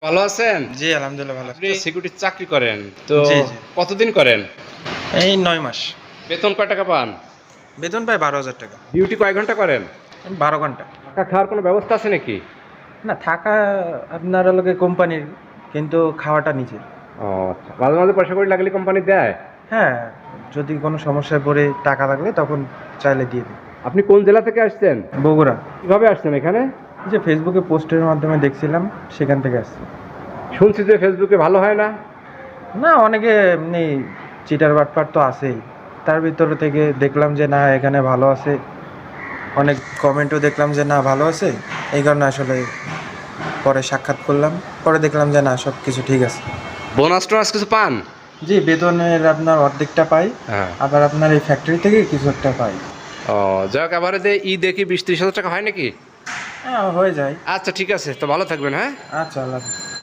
ভালো আছেন? জি, আলহামদুলিল্লাহ ভালো আছি। আপনি সিকিউরিটির চাকরি করেন তো জি, জি। কতদিন করেন? এই ৯ মাস। বেতন কয় টাকা পান? বেতন পাই ৳১২,০০০। ডিউটি কয় ঘন্টা করেন? ১২ ঘন্টা। থাকা খাওয়ার কোনো ব্যবস্থা আছে নাকি? না থাকা আপনার হলো গিয়ে কোম্পানির, কিন্তু খাওয়াটা নিজের। ও আচ্ছা, মাঝে মাঝে পয়সা কড়ি লাগলে কোম্পানি দেয়? হ্যাঁ, যদি কোনো সমস্যায় পড়ে টাকা লাগলে তখন চাইলে দিয়ে দিই। আপনি কোন জেলা থেকে আসছেন? বগুড়া। কিভাবে আসছেন এখানে? এই যে ফেসবুকে পোস্টের মাধ্যমে দেখছিলাম, সেখান থেকে আসছি। শুনছি যে ফেসবুকে ভালো হয় না। না অনেকে এমনি চিটার বাটপার তো আছেই। তার ভিতরে থেকে দেখলাম যে না এখানে ভালো আছে। অনেক কমেন্টও দেখলাম যে না ভালো আছে। এই কারণে আসলে পরে সাক্ষাৎ করলাম। পরে দেখলাম যে না সবকিছু ঠিক আছে। বোনাস টোনাস কিছু পান? জি, বেতনের আপনার অর্ধেকটা পাই। হ্যাঁ। আবার আপনার এই ফ্যাক্টরি থেকে কিছু একটা পাই। ও যাক, এবারে দেখি 20-30 হাজার টাকা হয় নাকি? হ্যাঁ, হয়ে যায়। আচ্ছা ঠিক আছে, তো ভালো থাকবেন, হ্যাঁ। আচ্ছা, আল্লাহ হাফেজ।